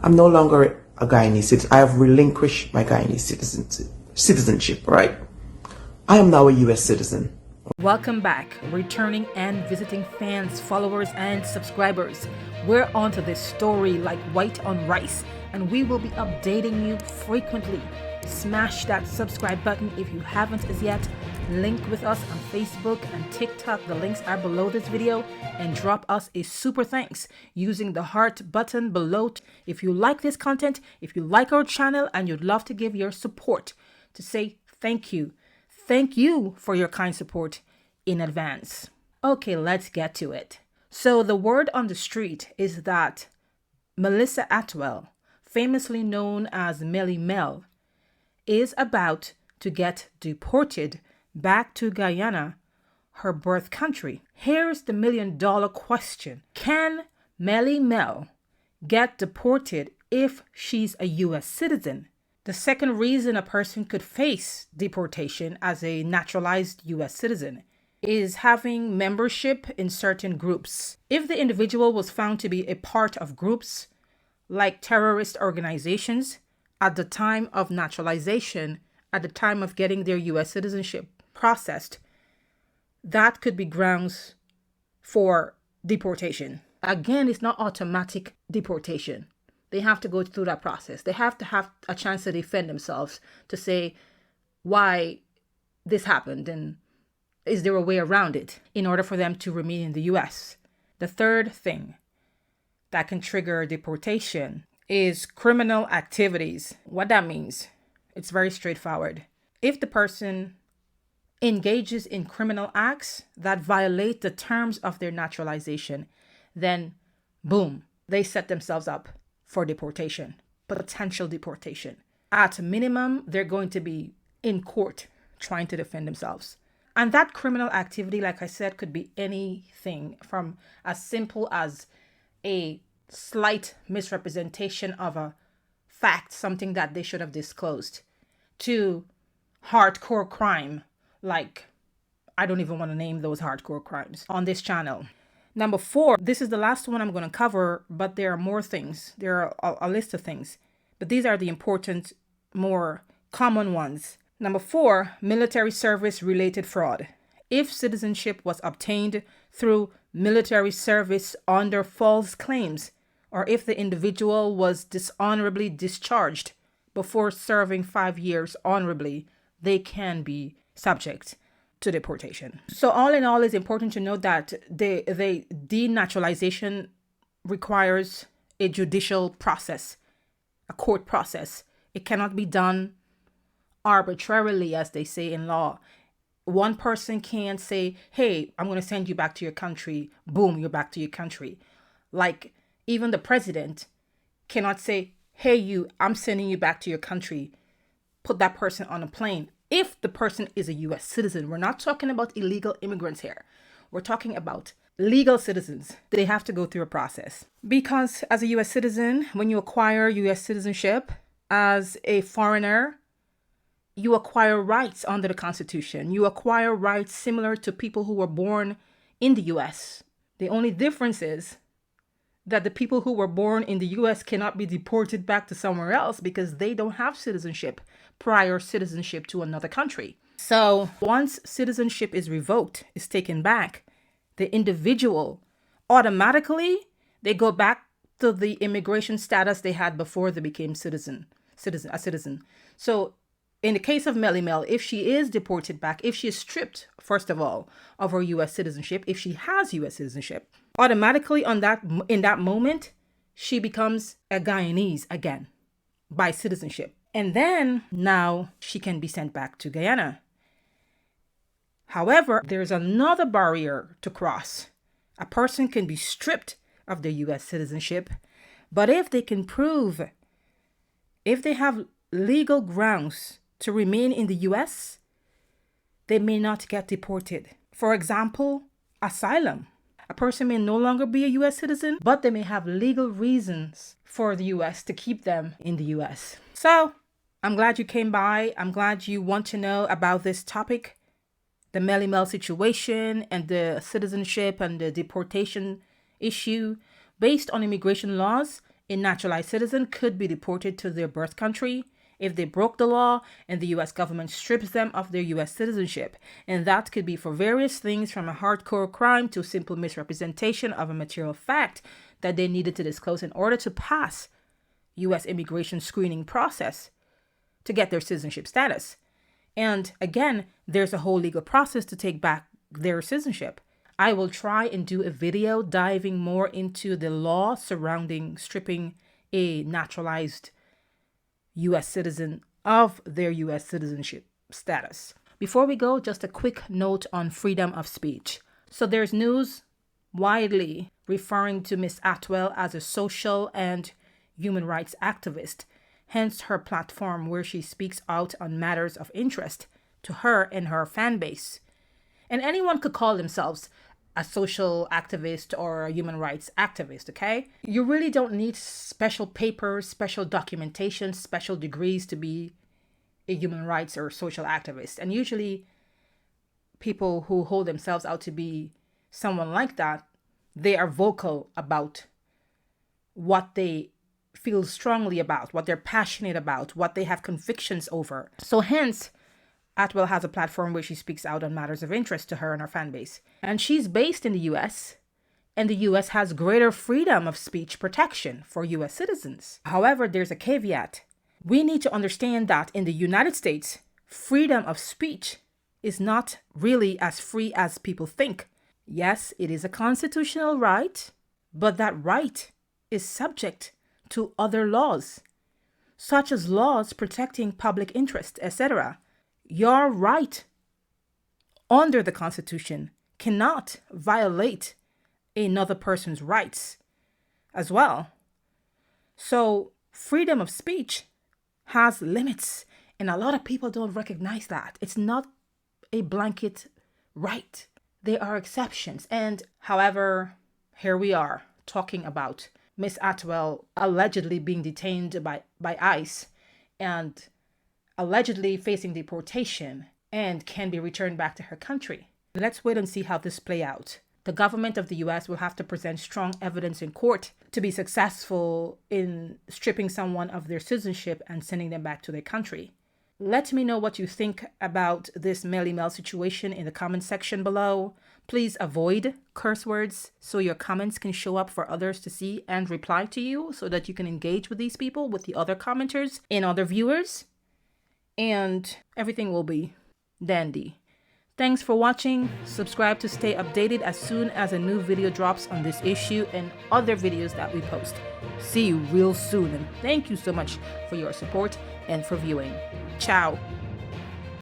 I'm no longer a Guyanese citizen. I have relinquished my Guyanese citizenship, right? I am now a U.S. citizen. Welcome back, returning and visiting fans, followers, and subscribers. We're onto this story like white on rice, and we will be updating you frequently. Smash that subscribe button if you haven't as yet. Link with us on Facebook and TikTok. The links are below this video, and drop us a super thanks using the heart button below. If you like this content, if you like our channel, and you'd love to give your support, to say thank you. Thank you for your kind support in advance. Okay, let's get to it. So the word on the street is that Melissa Atwell, famously known as Melly is about to get deported back to Guyana, her birth country. Here's the million-dollar question. Can Melly get deported if she's a U.S. citizen? The second reason a person could face deportation as a naturalized U.S. citizen is having membership in certain groups. If the individual was found to be a part of groups like terrorist organizations at the time of naturalization, at the time of getting their U.S. citizenship processed, that could be grounds for deportation. Again, it's not automatic deportation. They have to go through that process. They have to have a chance to defend themselves, to say why this happened and is there a way around it in order for them to remain in the U.S. The third thing that can trigger deportation is criminal activities. What that means, it's very straightforward. If the person engages in criminal acts that violate the terms of their naturalization, then boom, they set themselves up for deportation, potential deportation. At minimum, they're going to be in court trying to defend themselves. And that criminal activity, like I said, could be anything from as simple as a slight misrepresentation of a fact, something that they should have disclosed, to hardcore crime, like I don't even want to name those hardcore crimes on this channel. Number 4, this is the last one I'm going to cover, but there are more things. There are a list of things, but these are the important, more common ones. Number 4, military service related fraud. If citizenship was obtained through military service under false claims, or if the individual was dishonorably discharged before serving 5 years honorably, they can be subject to deportation. So all in all, it's important to note that the denaturalization requires a judicial process, a court process. It cannot be done arbitrarily, as they say in law. One person can't say, hey, I'm going to send you back to your country. Boom, you're back to your country. Like even the president cannot say, hey, I'm sending you back to your country. Put that person on a plane. If the person is a U.S. citizen, we're not talking about illegal immigrants here. We're talking about legal citizens. They have to go through a process. Because as a U.S. citizen, when you acquire U.S. citizenship as a foreigner, you acquire rights under the Constitution. You acquire rights similar to people who were born in the U.S. The only difference is that the people who were born in the U.S. cannot be deported back to somewhere else because they don't have citizenship, prior citizenship to another country. So once citizenship is revoked, is taken back, the individual automatically, they go back to the immigration status they had before they became a citizen. So in the case of Melly, if she is deported back, if she is stripped, first of all, of her U.S. citizenship, if she has U.S. citizenship, automatically in that moment, she becomes a Guyanese again by citizenship. And then now she can be sent back to Guyana. However, there's another barrier to cross. A person can be stripped of their U.S. citizenship, but if they can prove, if they have legal grounds to remain in the U.S., they may not get deported. For example, asylum. A person may no longer be a U.S. citizen, but they may have legal reasons for the U.S. to keep them in the U.S. So I'm glad you came by. I'm glad you want to know about this topic, the Melly situation and the citizenship and the deportation issue. Based on immigration laws, A naturalized citizen could be deported to their birth country if they broke the law and the U.S. government strips them of their U.S. citizenship. And that could be for various things from a hardcore crime to simple misrepresentation of a material fact that they needed to disclose in order to pass U.S. immigration screening process to get their citizenship status. And again, there's a whole legal process to take back their citizenship. I will try and do a video diving more into the law surrounding stripping a naturalized U.S. citizen of their U.S. citizenship status. Before we go, just a quick note on freedom of speech. So there's news widely referring to Miss Atwell as a social and human rights activist, hence her platform where she speaks out on matters of interest to her and her fan base. And anyone could call themselves a social activist or a human rights activist, okay? You really don't need special papers, special documentation, special degrees to be a human rights or social activist. And usually people who hold themselves out to be someone like that, they are vocal about what they feel strongly about, what they're passionate about, what they have convictions over. So hence, Atwell has a platform where she speaks out on matters of interest to her and her fan base. And she's based in the US, and the US has greater freedom of speech protection for US citizens. However, there's a caveat. We need to understand that in the United States, freedom of speech is not really as free as people think. Yes, it is a constitutional right, but that right is subject to other laws, such as laws protecting public interest, etc. Your right under the Constitution cannot violate another person's rights as well. So freedom of speech has limits, and a lot of people don't recognize that. It's not a blanket right. There are exceptions. And however, here we are talking about Miss Atwell allegedly being detained by ICE and allegedly facing deportation and can be returned back to her country. Let's wait and see how this play out. The government of the US will have to present strong evidence in court to be successful in stripping someone of their citizenship and sending them back to their country. Let me know what you think about this Melly situation in the comment section below. Please avoid curse words so your comments can show up for others to see and reply to you so that you can engage with these people, with the other commenters and other viewers. And everything will be dandy. Thanks for watching. Subscribe to stay updated as soon as a new video drops on this issue and other videos that we post. See you real soon, and thank you so much for your support and for viewing. Ciao.